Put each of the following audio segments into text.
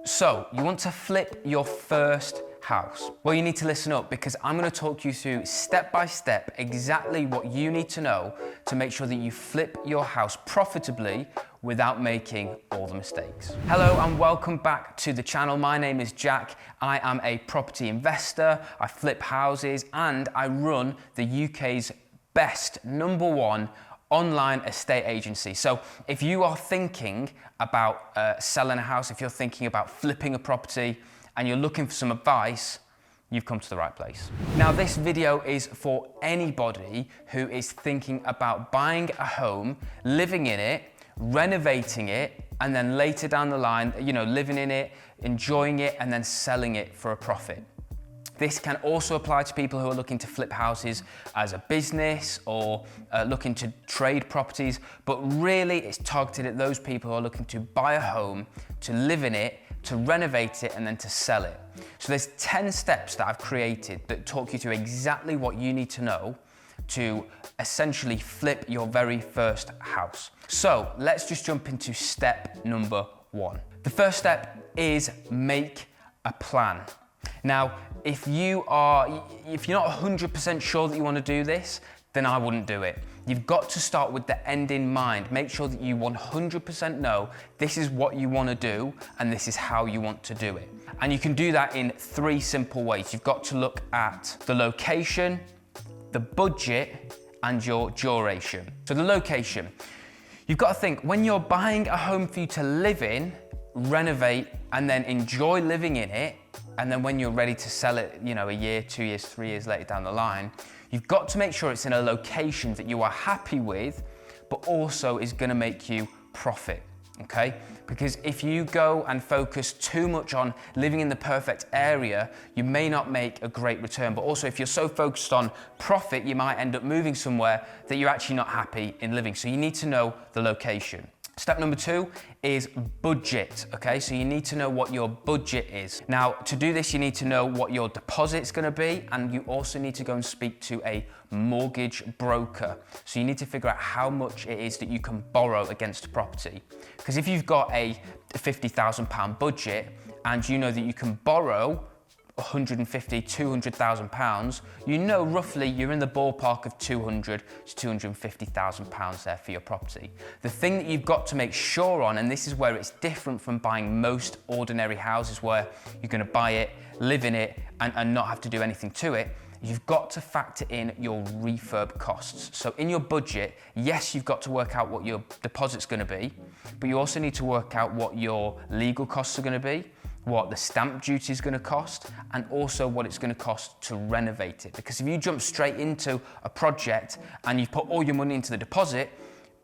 So, you want to flip your first house? Well, you need to listen up because I'm going to talk you through step by step exactly what you need to know to make sure that you flip your house profitably without making all the mistakes. Hello and welcome back to the channel. My name is Jack. I am a property investor. I flip houses and I run the UK's best #1 online estate agency. So if you are thinking about selling a house, if you're thinking about flipping a property and you're looking for some advice, you've come to the right place. Now this video is for anybody who is thinking about buying a home, living in it, renovating it, and then later down the line, living in it, enjoying it, and then selling it for a profit. This can also apply to people who are looking to flip houses as a business or looking to trade properties, but really it's targeted at those people who are looking to buy a home, to live in it, to renovate it, and then to sell it. So there's 10 steps that I've created that talk you through exactly what you need to know to essentially flip your very first house. So let's just jump into step number 1. The first step is make a plan. Now, if you're not 100% sure that you want to do this, then I wouldn't do it. You've got to start with the end in mind. Make sure that you 100% know this is what you want to do and this is how you want to do it. And you can do that in 3 simple ways. You've got to look at the location, the budget, and your duration. So the location, you've got to think when you're buying a home for you to live in, renovate, and then enjoy living in it, and then when you're ready to sell it, a year, 2 years, 3 years later down the line, you've got to make sure it's in a location that you are happy with, but also is going to make you profit, okay? Because if you go and focus too much on living in the perfect area, you may not make a great return. But also if you're so focused on profit, you might end up moving somewhere that you're actually not happy in living. So you need to know the location. Step number 2 is budget, okay? So you need to know what your budget is. Now, to do this, you need to know what your deposit's gonna be, and you also need to go and speak to a mortgage broker. So you need to figure out how much it is that you can borrow against a property. Because if you've got a £50,000 budget and you know that you can borrow 150, 200,000 pounds, roughly you're in the ballpark of 200 to 250,000 pounds there for your property. The thing that you've got to make sure on, and this is where it's different from buying most ordinary houses where you're going to buy it, live in it, and not have to do anything to it, you've got to factor in your refurb costs. So in your budget, yes, you've got to work out what your deposit's going to be, but you also need to work out what your legal costs are going to be, what the stamp duty is going to cost, and also what it's going to cost to renovate it. Because if you jump straight into a project and you put all your money into the deposit,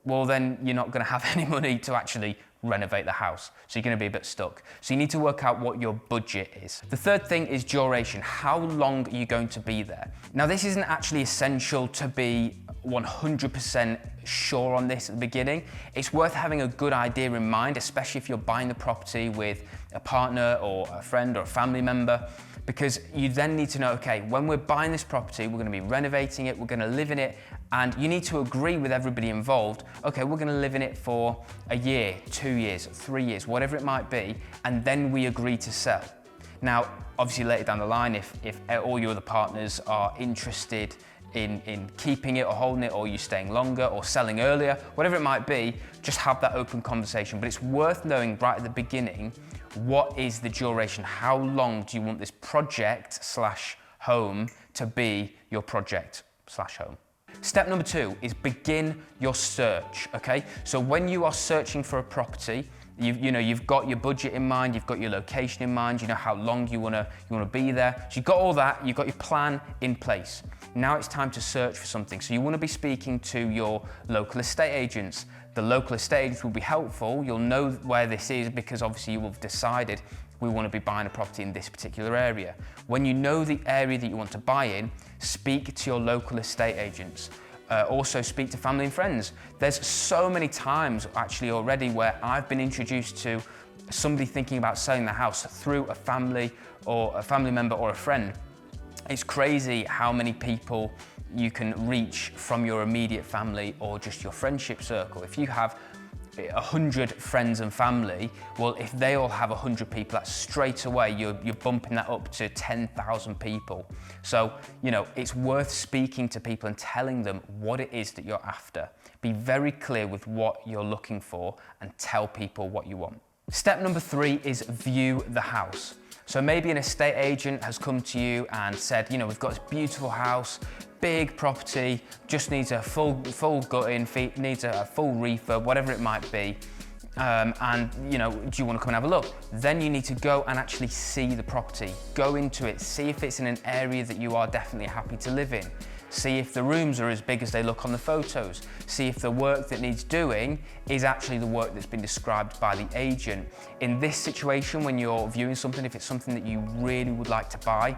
well then you're not going to have any money to actually renovate the house. So you're going to be a bit stuck. So you need to work out what your budget is. The third thing is duration. How long are you going to be there? Now this isn't actually essential to be 100% sure on this at the beginning. It's worth having a good idea in mind, especially if you're buying the property with a partner or a friend or a family member, because you then need to know, okay, when we're buying this property, we're going to be renovating it, we're going to live in it, and you need to agree with everybody involved, okay, we're going to live in it for a year, 2 years, 3 years, whatever it might be, and then we agree to sell. Now, obviously later down the line, if all your other partners are interested in keeping it or holding it, or you staying longer or selling earlier, whatever it might be, just have that open conversation. But it's worth knowing right at the beginning, what is the duration? How long do you want this project/home to be your project/home? Step number 2 is begin your search, okay? So when you are searching for a property, you've got your budget in mind, you've got your location in mind, you know how long you wanna be there. So you've got all that, you've got your plan in place. Now it's time to search for something. So you wanna be speaking to your local estate agents. The local estate agents will be helpful. You'll know where this is because obviously you will have decided we want to be buying a property in this particular area. When you know the area that you want to buy in, speak to your local estate agents. Also speak to family and friends. There's so many times actually already where I've been introduced to somebody thinking about selling the house through a family member or a friend. It's crazy how many people you can reach from your immediate family or just your friendship circle. If you have 100 friends and family, well, if they all have 100 people, that's straight away, you're bumping that up to 10,000 people. So, you know, it's worth speaking to people and telling them what it is that you're after. Be very clear with what you're looking for and tell people what you want. Step number 3 is view the house. So maybe an estate agent has come to you and said, you know, we've got this beautiful house, big property, just needs a full gutting, needs a full refurb, whatever it might be. And you know, do you want to come and have a look? Then you need to go and actually see the property. Go into it, see if it's in an area that you are definitely happy to live in. See if the rooms are as big as they look on the photos. See if the work that needs doing is actually the work that's been described by the agent. In this situation, when you're viewing something, if it's something that you really would like to buy,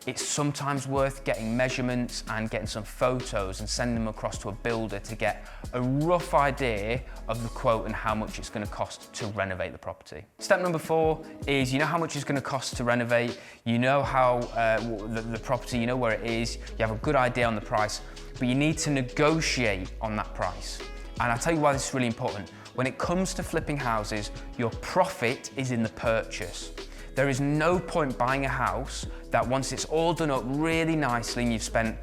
it's sometimes worth getting measurements and getting some photos and sending them across to a builder to get a rough idea of the quote and how much it's going to cost to renovate the property. Step number 4 is, you know how much it's going to cost to renovate, you know how the property, you know where it is, you have a good idea on the price, but you need to negotiate on that price. And I'll tell you why this is really important. When it comes to flipping houses, your profit is in the purchase. There is no point buying a house that once it's all done up really nicely and you've spent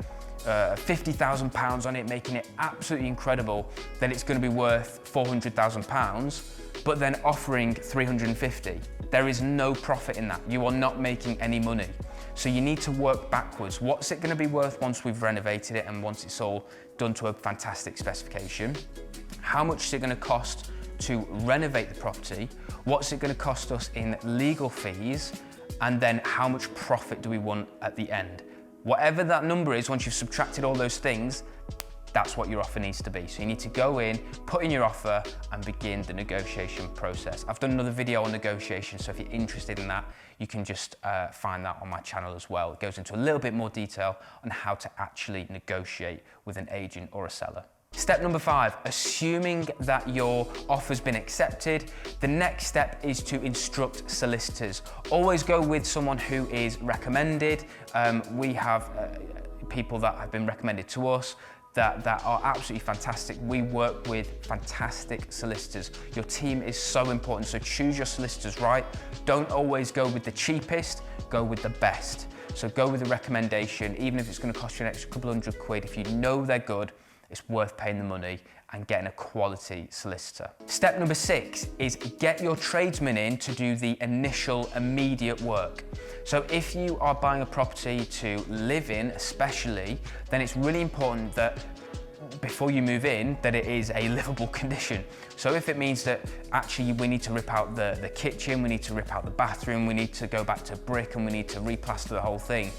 £50,000 on it, making it absolutely incredible, then it's going to be worth £400,000, but then offering 350. There is no profit in that. You are not making any money. So you need to work backwards. What's it going to be worth once we've renovated it and once it's all done to a fantastic specification? How much is it going to cost to renovate the property? What's it going to cost us in legal fees? And then how much profit do we want at the end? Whatever that number is, once you've subtracted all those things, that's what your offer needs to be. So you need to go in, put in your offer and begin the negotiation process. I've done another video on negotiation, so if you're interested in that, you can just find that on my channel as well. It goes into a little bit more detail on how to actually negotiate with an agent or a seller. Step number 5, assuming that your offer's been accepted, the next step is to instruct solicitors. Always go with someone who is recommended. We have people that have been recommended to us that are absolutely fantastic. We work with fantastic solicitors. Your team is so important, so choose your solicitors right. Don't always go with the cheapest, go with the best. So go with a recommendation, even if it's going to cost you an extra couple £100. If you know they're good, it's worth paying the money and getting a quality solicitor. Step number 6 is get your tradesmen in to do the initial immediate work. So if you are buying a property to live in especially, then it's really important that before you move in, that it is a livable condition. So if it means that actually we need to rip out the kitchen, we need to rip out the bathroom, we need to go back to brick and we need to replaster the whole thing,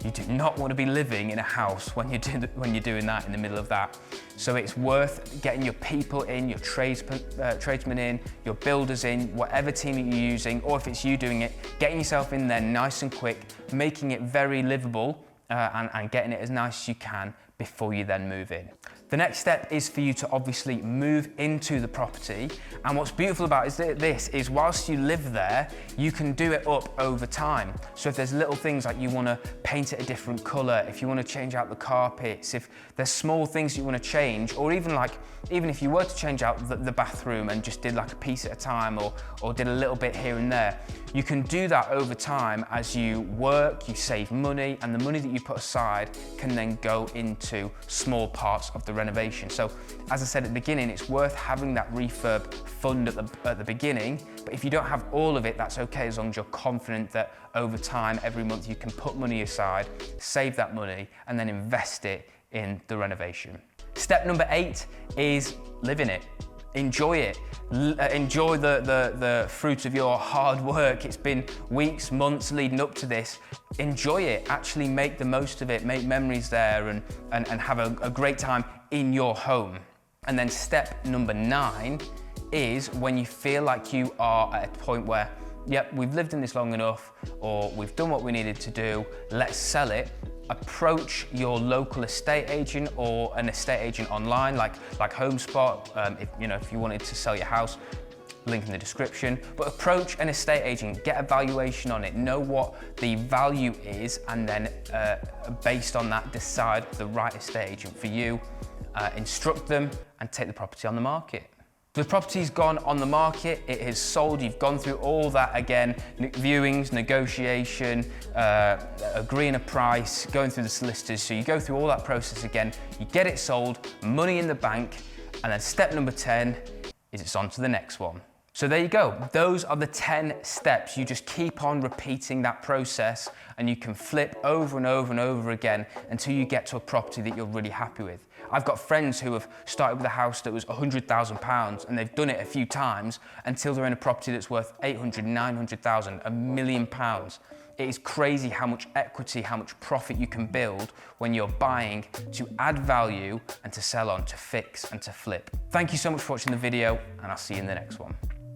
you do not want to be living in a house when you're doing that in the middle of that. So it's worth getting your people in, your tradesmen in, your builders in, whatever team that you're using, or if it's you doing it, getting yourself in there nice and quick, making it very livable and getting it as nice as you can before you then move in. The next step is for you to obviously move into the property. And what's beautiful about this is whilst you live there, you can do it up over time. So if there's little things like you want to paint it a different colour, if you want to change out the carpets, if there's small things you want to change, or even if you were to change out the bathroom and just did like a piece at a time or did a little bit here and there, you can do that over time as you work, you save money, and the money that you put aside can then go into small parts of the renovation. So as I said at the beginning, it's worth having that refurb fund at the beginning, but if you don't have all of it, that's okay, as long as you're confident that over time, every month you can put money aside, save that money, and then invest it in the renovation. Step number 8 is live in it. Enjoy it. Enjoy the fruit of your hard work. It's been weeks, months leading up to this. Enjoy it. Actually make the most of it. Make memories there and have a great time in your home. And then step number 9 is when you feel like you are at a point where, yep, we've lived in this long enough, or we've done what we needed to do, let's sell it. Approach your local estate agent or an estate agent online, like HomeSpot. If you wanted to sell your house, link in the description. But approach an estate agent, get a valuation on it, know what the value is, and then based on that, decide the right estate agent for you. Instruct them and take the property on the market. The property's gone on the market, it is sold, you've gone through all that again, viewings, negotiation, agreeing a price, going through the solicitors, so you go through all that process again, you get it sold, money in the bank, and then step number 10 is it's on to the next one. So there you go, those are the 10 steps. You just keep on repeating that process and you can flip over and over and over again until you get to a property that you're really happy with. I've got friends who have started with a house that was £100,000 and they've done it a few times until they're in a property that's worth 800, 900,000, £1 million. It is crazy how much equity, how much profit you can build when you're buying to add value and to sell on, to fix and to flip. Thank you so much for watching the video, and I'll see you in the next one.